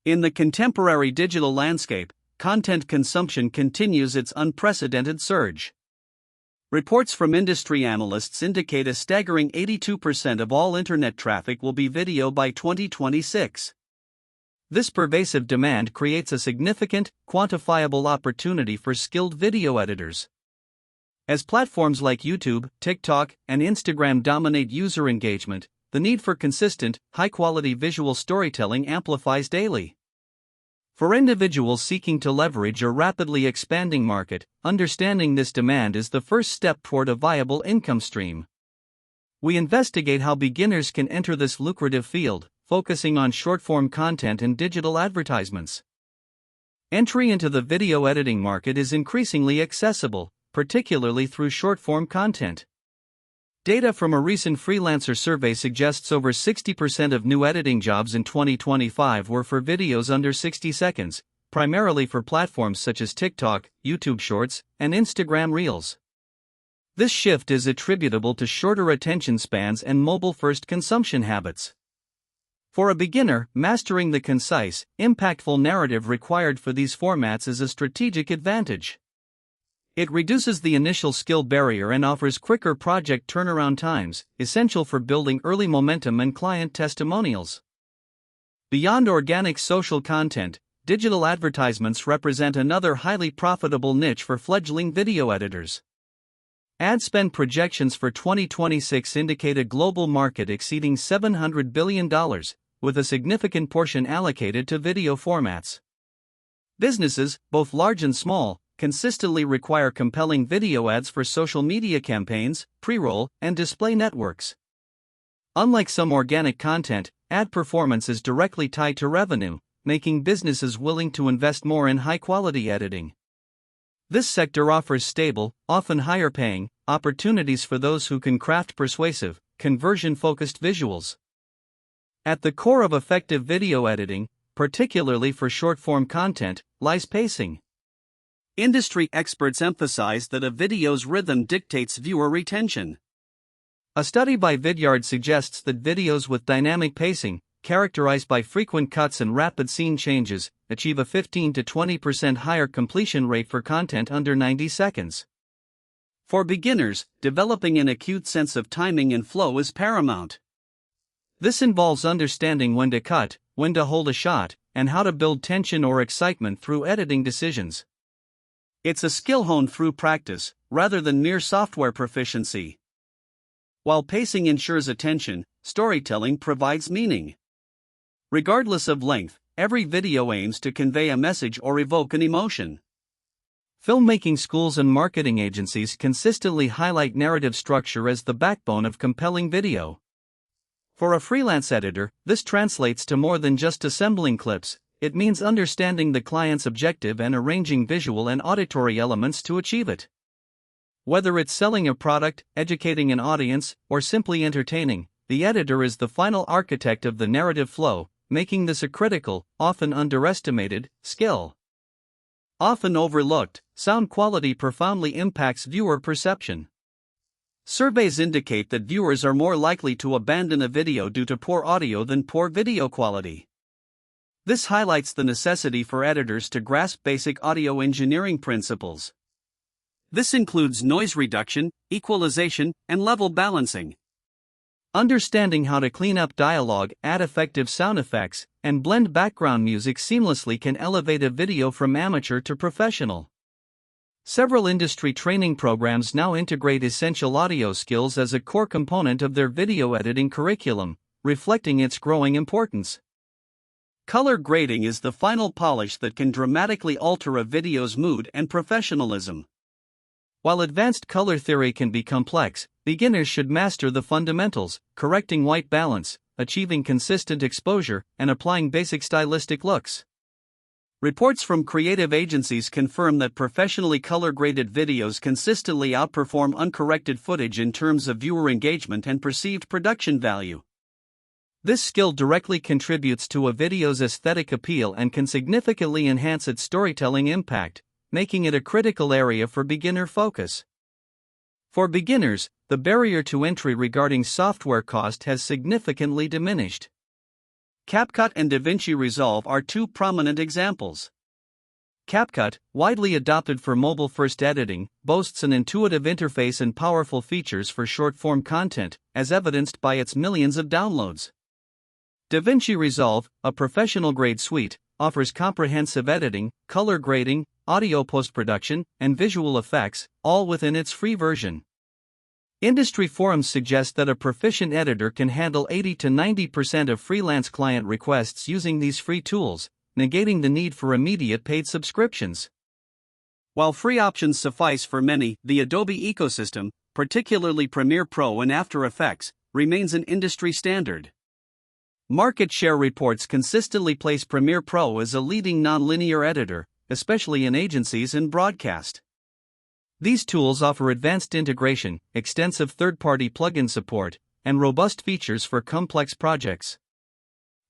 In the contemporary digital landscape, content consumption continues its unprecedented surge. Reports from industry analysts indicate a staggering 82% of all internet traffic will be video by 2026. This pervasive demand creates a significant, quantifiable opportunity for skilled video editors. As platforms like YouTube, TikTok, and Instagram dominate user engagement, the need for consistent, high-quality visual storytelling amplifies daily. For individuals seeking to leverage a rapidly expanding market, understanding this demand is the first step toward a viable income stream. We investigate how beginners can enter this lucrative field, focusing on short-form content and digital advertisements. Entry into the video editing market is increasingly accessible, particularly through short-form content. Data from a recent freelancer survey suggests over 60% of new editing jobs in 2025 were for videos under 60 seconds, primarily for platforms such as TikTok, YouTube Shorts, and Instagram Reels. This shift is attributable to shorter attention spans and mobile-first consumption habits. For a beginner, mastering the concise, impactful narrative required for these formats is a strategic advantage. It reduces the initial skill barrier and offers quicker project turnaround times, essential for building early momentum and client testimonials. Beyond organic social content, digital advertisements represent another highly profitable niche for fledgling video editors. Ad spend projections for 2026 indicate a global market exceeding $700 billion, with a significant portion allocated to video formats. Businesses, both large and small, consistently require compelling video ads for social media campaigns, pre-roll, and display networks. Unlike some organic content, ad performance is directly tied to revenue, making businesses willing to invest more in high-quality editing. This sector offers stable, often higher-paying, opportunities for those who can craft persuasive, conversion-focused visuals. At the core of effective video editing, particularly for short-form content, lies pacing. Industry experts emphasize that a video's rhythm dictates viewer retention. A study by Vidyard suggests that videos with dynamic pacing, characterized by frequent cuts and rapid scene changes, achieve a 15 to 20% higher completion rate for content under 90 seconds. For beginners, developing an acute sense of timing and flow is paramount. This involves understanding when to cut, when to hold a shot, and how to build tension or excitement through editing decisions. It's a skill honed through practice, rather than mere software proficiency. While pacing ensures attention, storytelling provides meaning. Regardless of length, every video aims to convey a message or evoke an emotion. Filmmaking schools and marketing agencies consistently highlight narrative structure as the backbone of compelling video. For a freelance editor, this translates to more than just assembling clips. It means understanding the client's objective and arranging visual and auditory elements to achieve it. Whether it's selling a product, educating an audience, or simply entertaining, the editor is the final architect of the narrative flow, making this a critical, often underestimated, skill. Often overlooked, sound quality profoundly impacts viewer perception. Surveys indicate that viewers are more likely to abandon a video due to poor audio than poor video quality. This highlights the necessity for editors to grasp basic audio engineering principles. This includes noise reduction, equalization, and level balancing. Understanding how to clean up dialogue, add effective sound effects, and blend background music seamlessly can elevate a video from amateur to professional. Several industry training programs now integrate essential audio skills as a core component of their video editing curriculum, reflecting its growing importance. Color grading is the final polish that can dramatically alter a video's mood and professionalism. While advanced color theory can be complex, beginners should master the fundamentals, correcting white balance, achieving consistent exposure, and applying basic stylistic looks. Reports from creative agencies confirm that professionally color-graded videos consistently outperform uncorrected footage in terms of viewer engagement and perceived production value. This skill directly contributes to a video's aesthetic appeal and can significantly enhance its storytelling impact, making it a critical area for beginner focus. For beginners, the barrier to entry regarding software cost has significantly diminished. CapCut and DaVinci Resolve are two prominent examples. CapCut, widely adopted for mobile-first editing, boasts an intuitive interface and powerful features for short-form content, as evidenced by its millions of downloads. DaVinci Resolve, a professional-grade suite, offers comprehensive editing, color grading, audio post-production, and visual effects, all within its free version. Industry forums suggest that a proficient editor can handle 80 to 90% of freelance client requests using these free tools, negating the need for immediate paid subscriptions. While free options suffice for many, the Adobe ecosystem, particularly Premiere Pro and After Effects, remains an industry standard. Market share reports consistently place Premiere Pro as a leading nonlinear editor, especially in agencies and broadcast. These tools offer advanced integration, extensive third-party plugin support, and robust features for complex projects.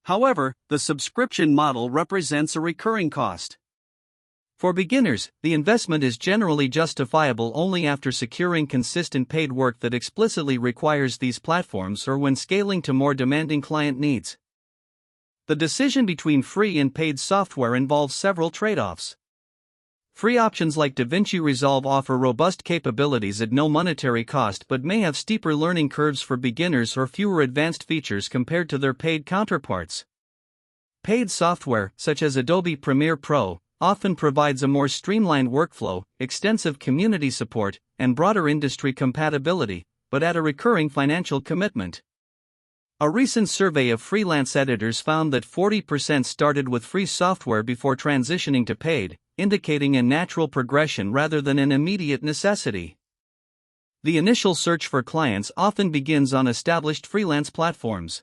However, the subscription model represents a recurring cost. For beginners, the investment is generally justifiable only after securing consistent paid work that explicitly requires these platforms or when scaling to more demanding client needs. The decision between free and paid software involves several trade-offs. Free options like DaVinci Resolve offer robust capabilities at no monetary cost but may have steeper learning curves for beginners or fewer advanced features compared to their paid counterparts. Paid software, such as Adobe Premiere Pro, often provides a more streamlined workflow, extensive community support, and broader industry compatibility, but at a recurring financial commitment. A recent survey of freelance editors found that 40% started with free software before transitioning to paid, indicating a natural progression rather than an immediate necessity. The initial search for clients often begins on established freelance platforms.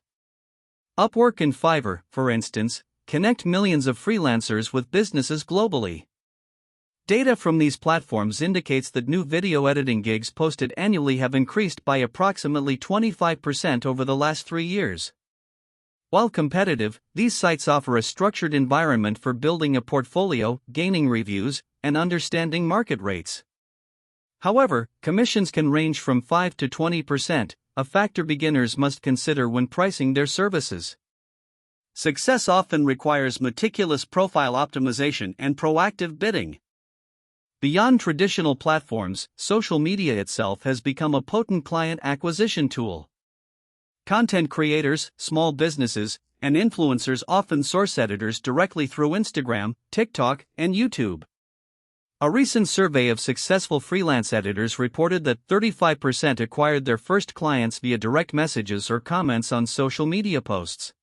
Upwork and Fiverr, for instance, connect millions of freelancers with businesses globally. Data from these platforms indicates that new video editing gigs posted annually have increased by approximately 25% over the last 3 years. While competitive, these sites offer a structured environment for building a portfolio, gaining reviews, and understanding market rates. However, commissions can range from 5 to 20%, a factor beginners must consider when pricing their services. Success often requires meticulous profile optimization and proactive bidding. Beyond traditional platforms, social media itself has become a potent client acquisition tool. Content creators, small businesses, and influencers often source editors directly through Instagram, TikTok, and YouTube. A recent survey of successful freelance editors reported that 35% acquired their first clients via direct messages or comments on social media posts.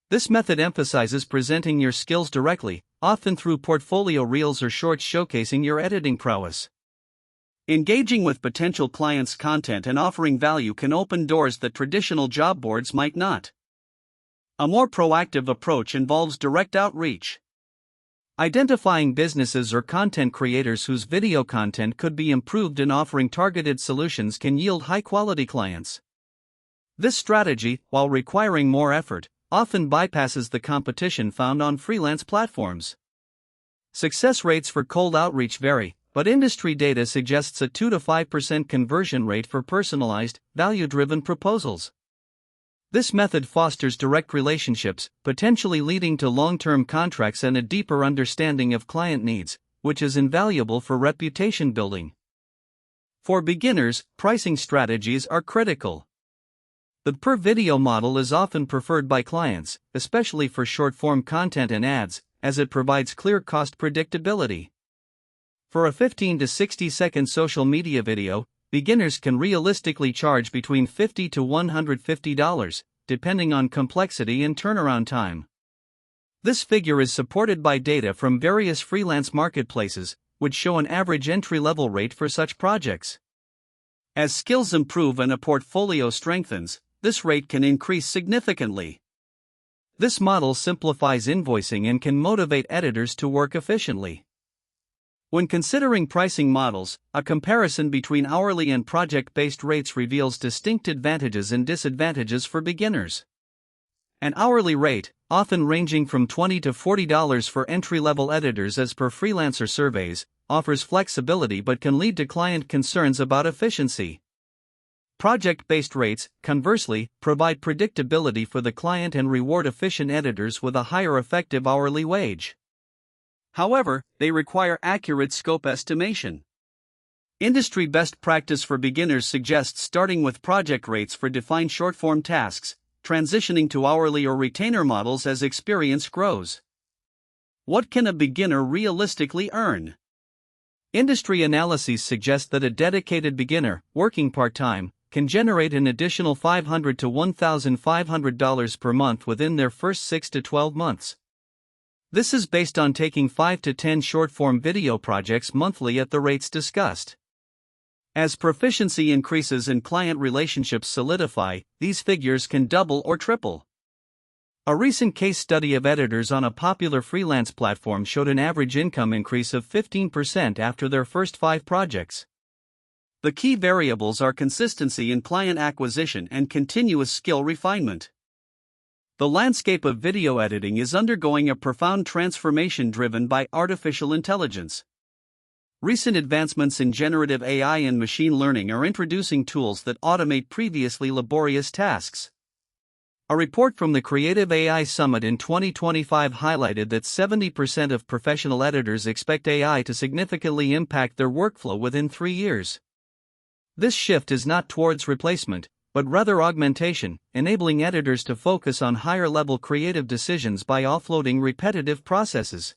This method emphasizes presenting your skills directly, often through portfolio reels or shorts showcasing your editing prowess. Engaging with potential clients' content and offering value can open doors that traditional job boards might not. A more proactive approach involves direct outreach. Identifying businesses or content creators whose video content could be improved and offering targeted solutions can yield high-quality clients. This strategy, while requiring more effort, often bypasses the competition found on freelance platforms. Success rates for cold outreach vary, but industry data suggests a 2 to 5% conversion rate for personalized, value-driven proposals. This method fosters direct relationships, potentially leading to long-term contracts and a deeper understanding of client needs, which is invaluable for reputation building. For beginners, pricing strategies are critical. The per-video model is often preferred by clients, especially for short-form content and ads, as it provides clear cost predictability. For a 15 to 60-second social media video, beginners can realistically charge between $50 to $150, depending on complexity and turnaround time. This figure is supported by data from various freelance marketplaces, which show an average entry-level rate for such projects. As skills improve and a portfolio strengthens, this rate can increase significantly. This model simplifies invoicing and can motivate editors to work efficiently. When considering pricing models, a comparison between hourly and project-based rates reveals distinct advantages and disadvantages for beginners. An hourly rate, often ranging from $20 to $40 for entry-level editors as per freelancer surveys, offers flexibility but can lead to client concerns about efficiency. Project-based rates, conversely, provide predictability for the client and reward efficient editors with a higher effective hourly wage. However, they require accurate scope estimation. Industry best practice for beginners suggests starting with project rates for defined short-form tasks, transitioning to hourly or retainer models as experience grows. What can a beginner realistically earn? Industry analyses suggest that a dedicated beginner, working part-time, can generate an additional $500 to $1,500 per month within their first 6 to 12 months. This is based on taking 5 to 10 short-form video projects monthly at the rates discussed. As proficiency increases and client relationships solidify, these figures can double or triple. A recent case study of editors on a popular freelance platform showed an average income increase of 15% after their first 5 projects. The key variables are consistency in client acquisition and continuous skill refinement. The landscape of video editing is undergoing a profound transformation driven by artificial intelligence. Recent advancements in generative AI and machine learning are introducing tools that automate previously laborious tasks. A report from the Creative AI Summit in 2025 highlighted that 70% of professional editors expect AI to significantly impact their workflow within 3 years. This shift is not towards replacement, but rather augmentation, enabling editors to focus on higher-level creative decisions by offloading repetitive processes.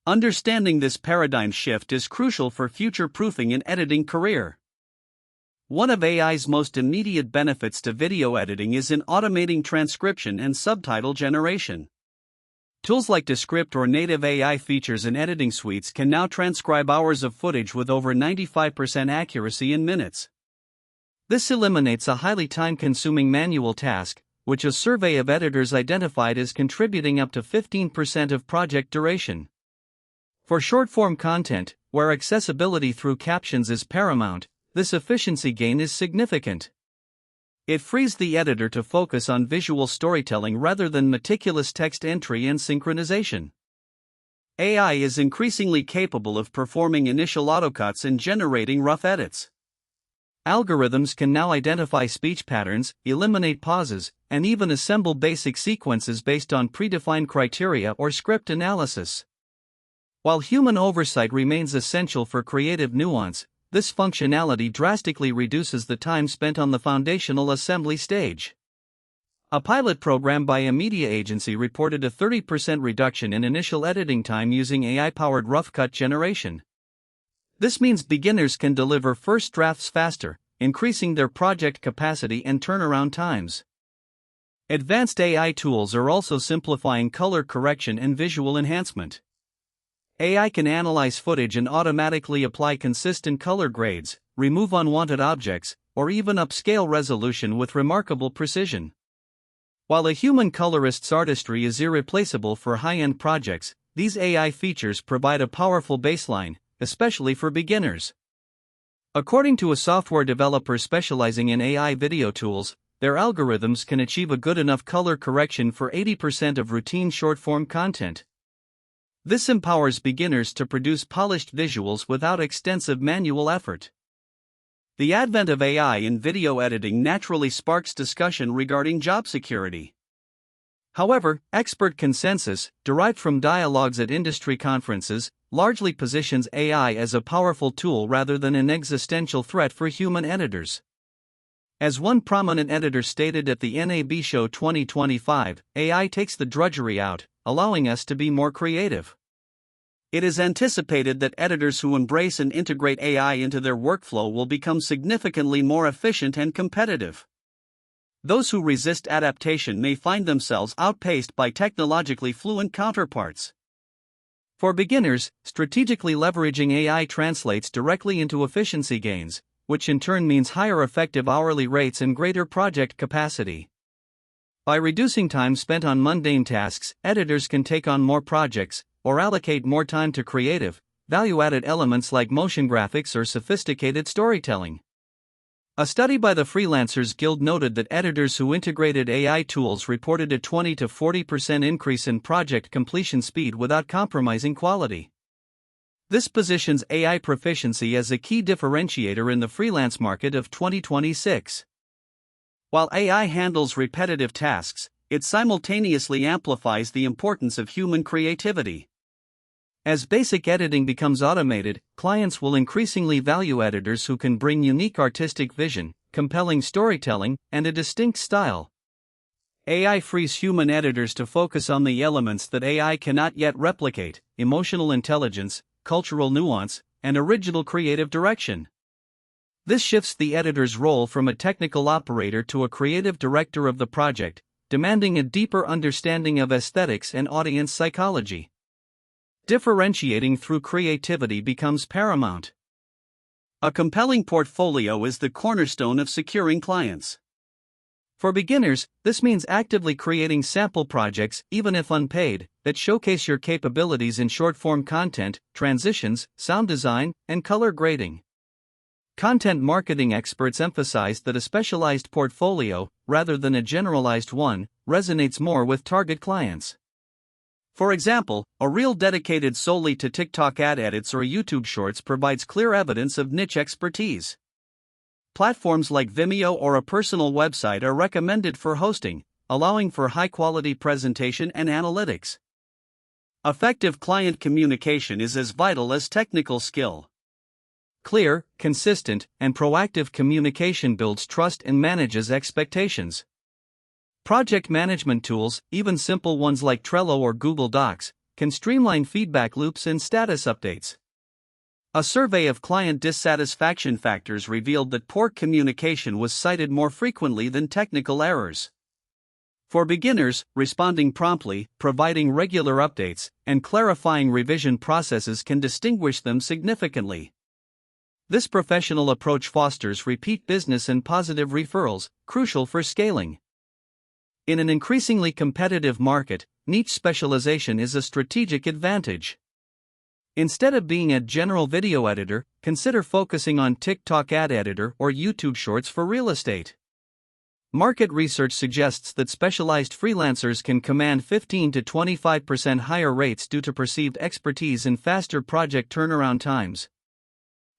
Understanding this paradigm shift is crucial for future-proofing an editing career. One of AI's most immediate benefits to video editing is in automating transcription and subtitle generation. Tools like Descript or native AI features in editing suites can now transcribe hours of footage with over 95% accuracy in minutes. This eliminates a highly time-consuming manual task, which a survey of editors identified as contributing up to 15% of project duration. For short-form content, where accessibility through captions is paramount, this efficiency gain is significant. It frees the editor to focus on visual storytelling rather than meticulous text entry and synchronization. AI is increasingly capable of performing initial autocuts and generating rough edits. Algorithms can now identify speech patterns, eliminate pauses, and even assemble basic sequences based on predefined criteria or script analysis. While human oversight remains essential for creative nuance, this functionality drastically reduces the time spent on the foundational assembly stage. A pilot program by a media agency reported a 30% reduction in initial editing time using AI-powered rough cut generation. This means beginners can deliver first drafts faster, increasing their project capacity and turnaround times. Advanced AI tools are also simplifying color correction and visual enhancement. AI can analyze footage and automatically apply consistent color grades, remove unwanted objects, or even upscale resolution with remarkable precision. While a human colorist's artistry is irreplaceable for high-end projects, these AI features provide a powerful baseline, especially for beginners. According to a software developer specializing in AI video tools, their algorithms can achieve a good enough color correction for 80% of routine short-form content. This empowers beginners to produce polished visuals without extensive manual effort. The advent of AI in video editing naturally sparks discussion regarding job security. However, expert consensus, derived from dialogues at industry conferences, largely positions AI as a powerful tool rather than an existential threat for human editors. As one prominent editor stated at the NAB Show 2025, AI takes the drudgery out, allowing us to be more creative. It is anticipated that editors who embrace and integrate AI into their workflow will become significantly more efficient and competitive. Those who resist adaptation may find themselves outpaced by technologically fluent counterparts. For beginners, strategically leveraging AI translates directly into efficiency gains, which in turn means higher effective hourly rates and greater project capacity. By reducing time spent on mundane tasks, editors can take on more projects, or allocate more time to creative, value-added elements like motion graphics or sophisticated storytelling. A study by the Freelancers Guild noted that editors who integrated AI tools reported a 20 to 40% increase in project completion speed without compromising quality. This positions AI proficiency as a key differentiator in the freelance market of 2026. While AI handles repetitive tasks, it simultaneously amplifies the importance of human creativity. As basic editing becomes automated, clients will increasingly value editors who can bring unique artistic vision, compelling storytelling, and a distinct style. AI frees human editors to focus on the elements that AI cannot yet replicate: emotional intelligence, cultural nuance, and original creative direction. This shifts the editor's role from a technical operator to a creative director of the project, demanding a deeper understanding of aesthetics and audience psychology. Differentiating through creativity becomes paramount. A compelling portfolio is the cornerstone of securing clients. For beginners, this means actively creating sample projects, even if unpaid, that showcase your capabilities in short-form content, transitions, sound design, and color grading. Content marketing experts emphasize that a specialized portfolio, rather than a generalized one, resonates more with target clients. For example, a reel dedicated solely to TikTok ad edits or YouTube shorts provides clear evidence of niche expertise. Platforms like Vimeo or a personal website are recommended for hosting, allowing for high-quality presentation and analytics. Effective client communication is as vital as technical skill. Clear, consistent, and proactive communication builds trust and manages expectations. Project management tools, even simple ones like Trello or Google Docs, can streamline feedback loops and status updates. A survey of client dissatisfaction factors revealed that poor communication was cited more frequently than technical errors. For beginners, responding promptly, providing regular updates, and clarifying revision processes can distinguish them significantly. This professional approach fosters repeat business and positive referrals, crucial for scaling. In an increasingly competitive market, niche specialization is a strategic advantage. Instead of being a general video editor, consider focusing on TikTok ad editor or YouTube shorts for real estate. Market research suggests that specialized freelancers can command 15 to 25% higher rates due to perceived expertise and faster project turnaround times.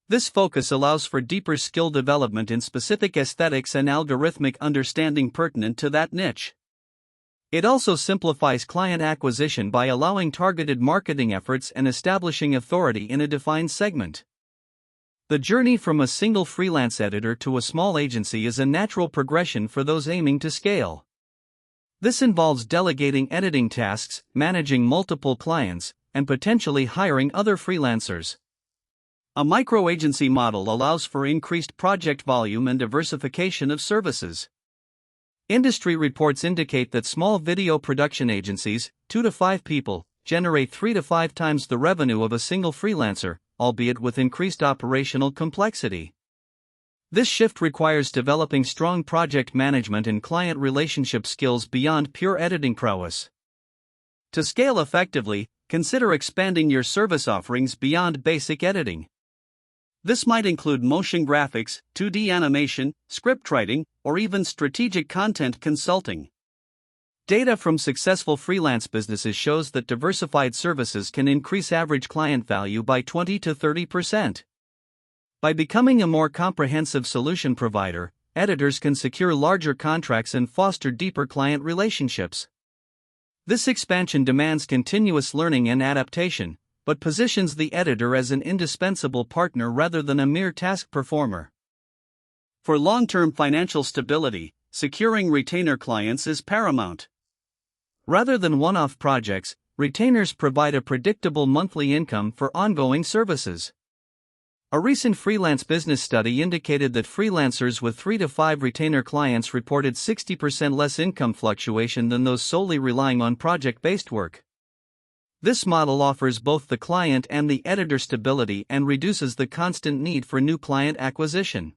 This focus allows for deeper skill development in specific aesthetics and algorithmic understanding pertinent to that niche. It also simplifies client acquisition by allowing targeted marketing efforts and establishing authority in a defined segment. The journey from a single freelance editor to a small agency is a natural progression for those aiming to scale. This involves delegating editing tasks, managing multiple clients, and potentially hiring other freelancers. A micro-agency model allows for increased project volume and diversification of services. Industry reports indicate that small video production agencies, 2 to 5 people, generate 3 to 5 times the revenue of a single freelancer, albeit with increased operational complexity. This shift requires developing strong project management and client relationship skills beyond pure editing prowess. To scale effectively, consider expanding your service offerings beyond basic editing. This might include motion graphics, 2D animation, script writing, or even strategic content consulting. Data from successful freelance businesses shows that diversified services can increase average client value by 20 to 30%. By becoming a more comprehensive solution provider, editors can secure larger contracts and foster deeper client relationships. This expansion demands continuous learning and adaptation, but positions the editor as an indispensable partner rather than a mere task performer. For long-term financial stability, securing retainer clients is paramount. Rather than one-off projects, retainers provide a predictable monthly income for ongoing services. A recent freelance business study indicated that freelancers with 3 to 5 retainer clients reported 60% less income fluctuation than those solely relying on project-based work. This model offers both the client and the editor stability and reduces the constant need for new client acquisition.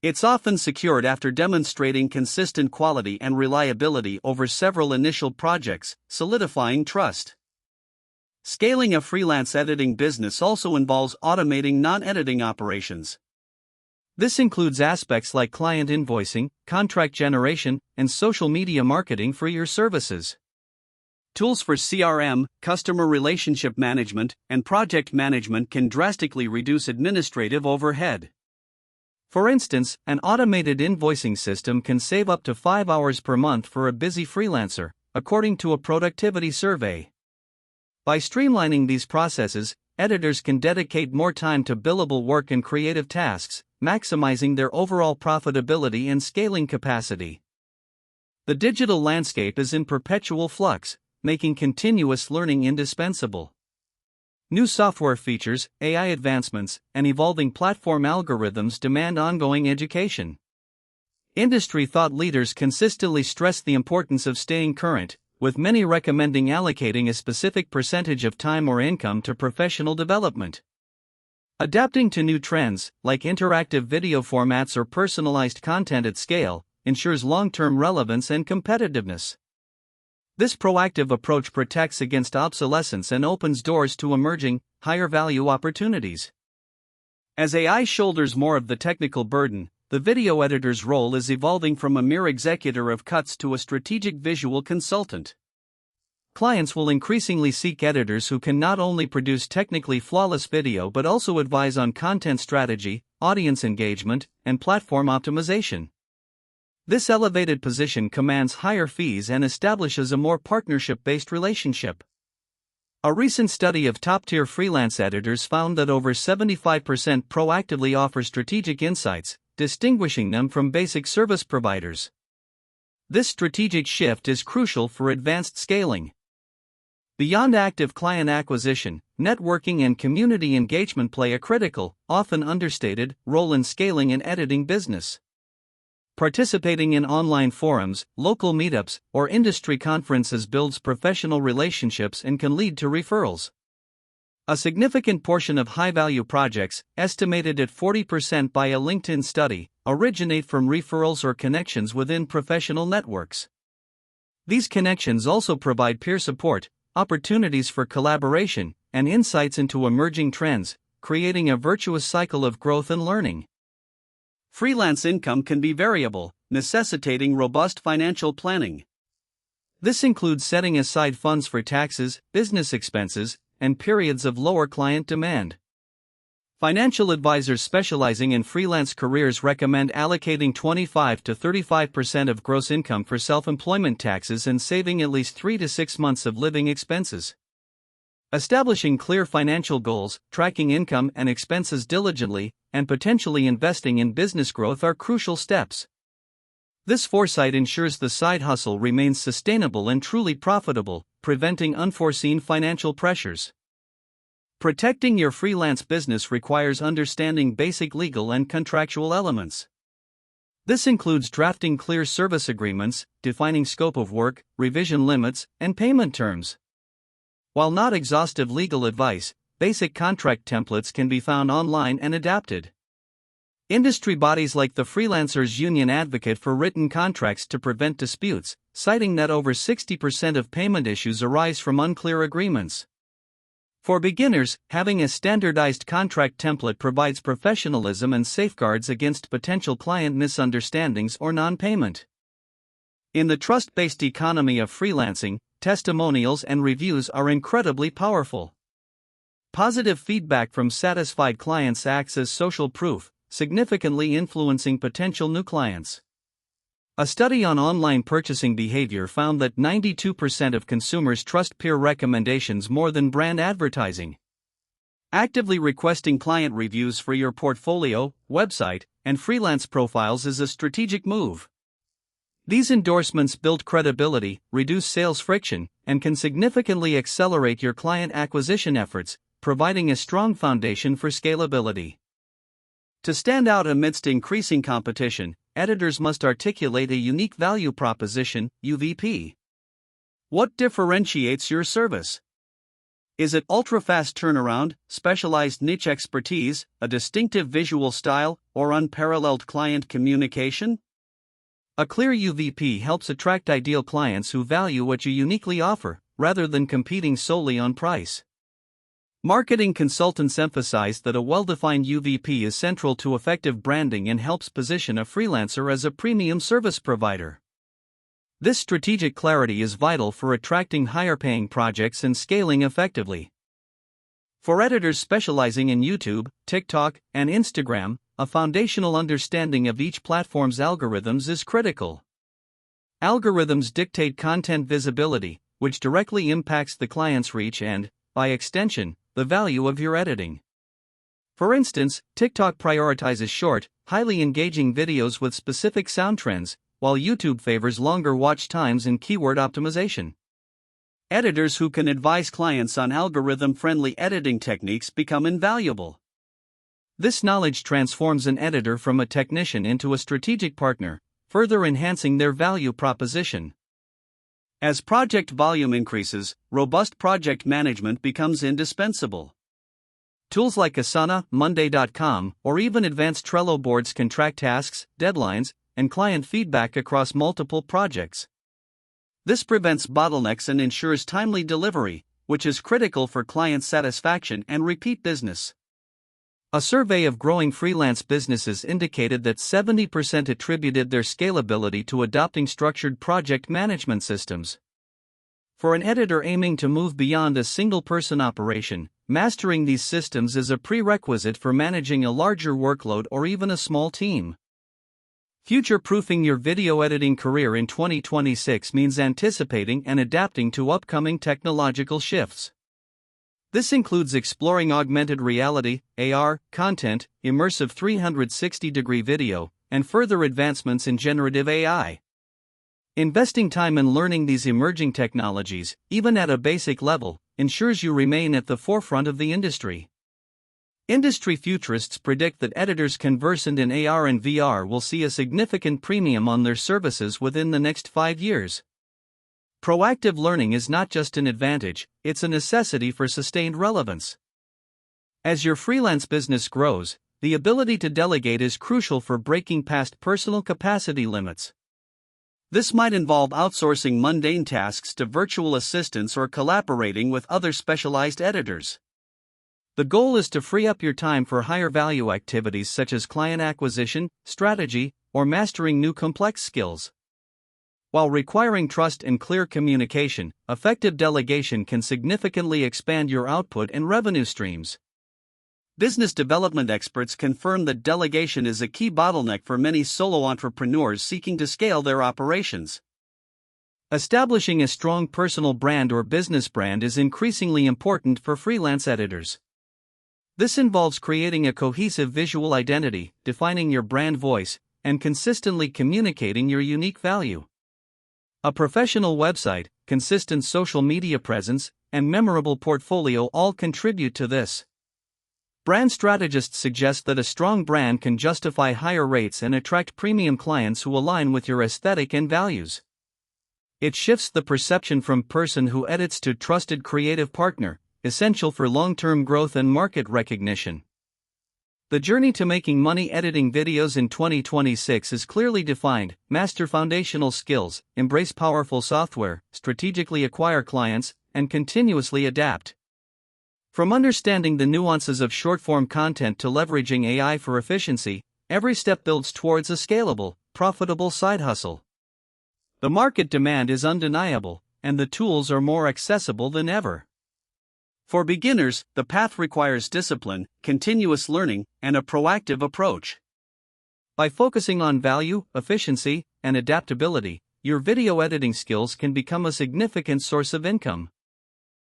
It's often secured after demonstrating consistent quality and reliability over several initial projects, solidifying trust. Scaling a freelance editing business also involves automating non-editing operations. This includes aspects like client invoicing, contract generation, and social media marketing for your services. Tools for CRM, customer relationship management, and project management can drastically reduce administrative overhead. For instance, an automated invoicing system can save up to 5 hours per month for a busy freelancer, according to a productivity survey. By streamlining these processes, editors can dedicate more time to billable work and creative tasks, maximizing their overall profitability and scaling capacity. The digital landscape is in perpetual flux, making continuous learning indispensable. New software features, AI advancements, and evolving platform algorithms demand ongoing education. Industry thought leaders consistently stress the importance of staying current, with many recommending allocating a specific percentage of time or income to professional development. Adapting to new trends, like interactive video formats or personalized content at scale, ensures long-term relevance and competitiveness. This proactive approach protects against obsolescence and opens doors to emerging, higher-value opportunities. As AI shoulders more of the technical burden, the video editor's role is evolving from a mere executor of cuts to a strategic visual consultant. Clients will increasingly seek editors who can not only produce technically flawless video but also advise on content strategy, audience engagement, and platform optimization. This elevated position commands higher fees and establishes a more partnership-based relationship. A recent study of top-tier freelance editors found that over 75% proactively offer strategic insights, distinguishing them from basic service providers. This strategic shift is crucial for advanced scaling. Beyond active client acquisition, networking and community engagement play a critical, often understated, role in scaling an editing business. Participating in online forums, local meetups, or industry conferences builds professional relationships and can lead to referrals. A significant portion of high-value projects, estimated at 40% by a LinkedIn study, originate from referrals or connections within professional networks. These connections also provide peer support, opportunities for collaboration, and insights into emerging trends, creating a virtuous cycle of growth and learning. Freelance income can be variable, necessitating robust financial planning. This includes setting aside funds for taxes, business expenses, and periods of lower client demand. Financial advisors specializing in freelance careers recommend allocating 25 to 35% of gross income for self-employment taxes and saving at least 3 to 6 months of living expenses. Establishing clear financial goals, tracking income and expenses diligently, and potentially investing in business growth are crucial steps. This foresight ensures the side hustle remains sustainable and truly profitable, preventing unforeseen financial pressures. Protecting your freelance business requires understanding basic legal and contractual elements. This includes drafting clear service agreements, defining scope of work, revision limits, and payment terms. While not exhaustive legal advice, basic contract templates can be found online and adapted. Industry bodies like the Freelancers Union advocate for written contracts to prevent disputes, citing that over 60% of payment issues arise from unclear agreements. For beginners, having a standardized contract template provides professionalism and safeguards against potential client misunderstandings or non-payment. In the trust-based economy of freelancing, testimonials and reviews are incredibly powerful. Positive feedback from satisfied clients acts as social proof, significantly influencing potential new clients. A study on online purchasing behavior found that 92% of consumers trust peer recommendations more than brand advertising. Actively requesting client reviews for your portfolio, website, and freelance profiles is a strategic move. These endorsements build credibility, reduce sales friction, and can significantly accelerate your client acquisition efforts, providing a strong foundation for scalability. To stand out amidst increasing competition, editors must articulate a unique value proposition, UVP. What differentiates your service? Is it ultra-fast turnaround, specialized niche expertise, a distinctive visual style, or unparalleled client communication? A clear UVP helps attract ideal clients who value what you uniquely offer, rather than competing solely on price. Marketing consultants emphasize that a well-defined UVP is central to effective branding and helps position a freelancer as a premium service provider. This strategic clarity is vital for attracting higher-paying projects and scaling effectively. For editors specializing in YouTube, TikTok, and Instagram, a foundational understanding of each platform's algorithms is critical. Algorithms dictate content visibility, which directly impacts the client's reach and, by extension, the value of your editing. For instance, TikTok prioritizes short, highly engaging videos with specific sound trends, while YouTube favors longer watch times and keyword optimization. Editors who can advise clients on algorithm-friendly editing techniques become invaluable. This knowledge transforms an editor from a technician into a strategic partner, further enhancing their value proposition. As project volume increases, robust project management becomes indispensable. Tools like Asana, Monday.com, or even advanced Trello boards can track tasks, deadlines, and client feedback across multiple projects. This prevents bottlenecks and ensures timely delivery, which is critical for client satisfaction and repeat business. A survey of growing freelance businesses indicated that 70% attributed their scalability to adopting structured project management systems. For an editor aiming to move beyond a single-person operation, mastering these systems is a prerequisite for managing a larger workload or even a small team. Future-proofing your video editing career in 2026 means anticipating and adapting to upcoming technological shifts. This includes exploring augmented reality, AR, content, immersive 360-degree video, and further advancements in generative AI. Investing time in learning these emerging technologies, even at a basic level, ensures you remain at the forefront of the industry. Industry futurists predict that editors conversant in AR and VR will see a significant premium on their services within the next 5 years. Proactive learning is not just an advantage, it's a necessity for sustained relevance. As your freelance business grows, the ability to delegate is crucial for breaking past personal capacity limits. This might involve outsourcing mundane tasks to virtual assistants or collaborating with other specialized editors. The goal is to free up your time for higher value activities such as client acquisition, strategy, or mastering new complex skills. While requiring trust and clear communication, effective delegation can significantly expand your output and revenue streams. Business development experts confirm that delegation is a key bottleneck for many solo entrepreneurs seeking to scale their operations. Establishing a strong personal brand or business brand is increasingly important for freelance editors. This involves creating a cohesive visual identity, defining your brand voice, and consistently communicating your unique value. A professional website, consistent social media presence, and memorable portfolio all contribute to this. Brand strategists suggest that a strong brand can justify higher rates and attract premium clients who align with your aesthetic and values. It shifts the perception from person who edits to trusted creative partner, essential for long-term growth and market recognition. The journey to making money editing videos in 2026 is clearly defined: master foundational skills, embrace powerful software, strategically acquire clients, and continuously adapt. From understanding the nuances of short-form content to leveraging AI for efficiency, every step builds towards a scalable, profitable side hustle. The market demand is undeniable, and the tools are more accessible than ever. For beginners, the path requires discipline, continuous learning, and a proactive approach. By focusing on value, efficiency, and adaptability, your video editing skills can become a significant source of income.